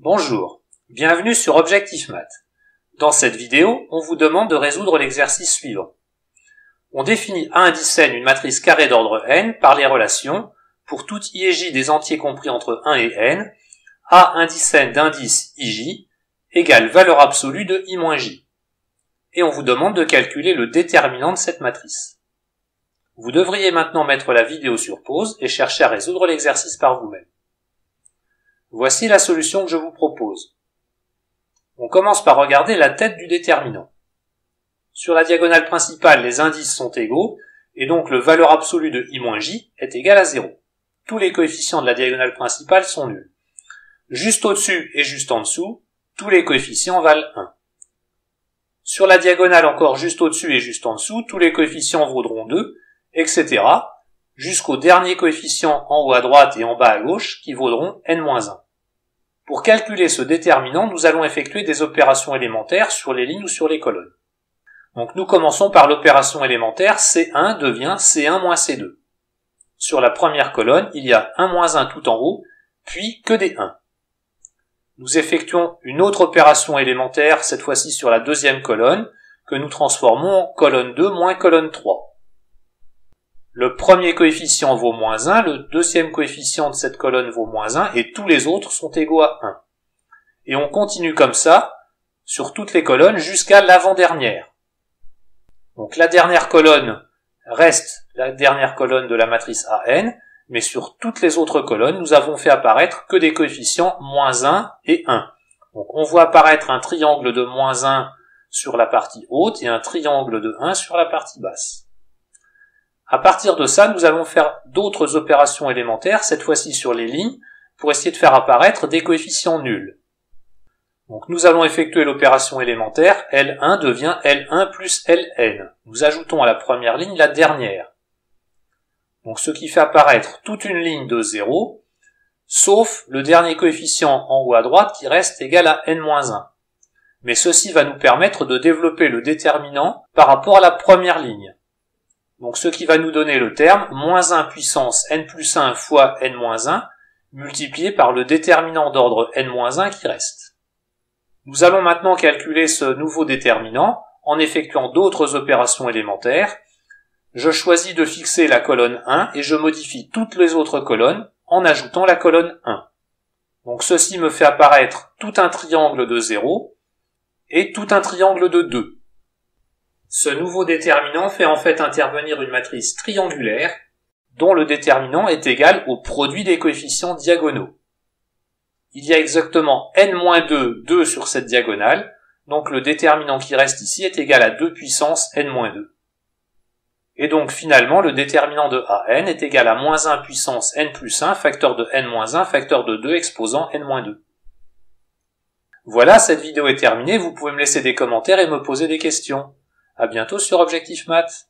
Bonjour, bienvenue sur Objectif Math. Dans cette vidéo, on vous demande de résoudre l'exercice suivant. On définit A indice n une matrice carrée d'ordre n par les relations, pour tout i et j des entiers compris entre 1 et n, A indice n d'indice ij égale valeur absolue de i-j. Et on vous demande de calculer le déterminant de cette matrice. Vous devriez maintenant mettre la vidéo sur pause et chercher à résoudre l'exercice par vous-même. Voici la solution que je vous propose. On commence par regarder la tête du déterminant. Sur la diagonale principale, les indices sont égaux, et donc le valeur absolue de i-j est égal à 0. Tous les coefficients de la diagonale principale sont nuls. Juste au-dessus et juste en dessous, tous les coefficients valent 1. Sur la diagonale encore juste au-dessus et juste en dessous, tous les coefficients vaudront 2, etc., jusqu'au dernier coefficient en haut à droite et en bas à gauche qui vaudront n-1. Pour calculer ce déterminant, nous allons effectuer des opérations élémentaires sur les lignes ou sur les colonnes. Donc nous commençons par l'opération élémentaire, C1 devient C1 moins C2. Sur la première colonne, il y a 1 moins 1 tout en haut, puis que des 1. Nous effectuons une autre opération élémentaire, cette fois-ci sur la deuxième colonne, que nous transformons en colonne 2 moins colonne 3. Le premier coefficient vaut moins 1, le deuxième coefficient de cette colonne vaut moins 1, et tous les autres sont égaux à 1. Et on continue comme ça, sur toutes les colonnes, jusqu'à l'avant-dernière. Donc la dernière colonne reste la dernière colonne de la matrice AN, mais sur toutes les autres colonnes, nous avons fait apparaître que des coefficients moins 1 et 1. Donc on voit apparaître un triangle de moins 1 sur la partie haute et un triangle de 1 sur la partie basse. À partir de ça, nous allons faire d'autres opérations élémentaires, cette fois-ci sur les lignes, pour essayer de faire apparaître des coefficients nuls. Donc nous allons effectuer l'opération élémentaire, L1 devient L1 plus Ln. Nous ajoutons à la première ligne la dernière. Donc ce qui fait apparaître toute une ligne de 0, sauf le dernier coefficient en haut à droite qui reste égal à n-1. Mais ceci va nous permettre de développer le déterminant par rapport à la première ligne. Donc ce qui va nous donner le terme moins 1 puissance n plus 1 fois n-1 multiplié par le déterminant d'ordre n-1 qui reste. Nous allons maintenant calculer ce nouveau déterminant en effectuant d'autres opérations élémentaires. Je choisis de fixer la colonne 1 et je modifie toutes les autres colonnes en ajoutant la colonne 1. Donc ceci me fait apparaître tout un triangle de 0 et tout un triangle de 2. Ce nouveau déterminant fait en fait intervenir une matrice triangulaire dont le déterminant est égal au produit des coefficients diagonaux. Il y a exactement n-2, 2 sur cette diagonale, donc le déterminant qui reste ici est égal à 2 puissance n-2. Et donc finalement le déterminant de AN est égal à moins 1 puissance n plus 1 facteur de n-1 facteur de 2 exposant n-2. Voilà, cette vidéo est terminée, vous pouvez me laisser des commentaires et me poser des questions. À bientôt sur Objectif Math.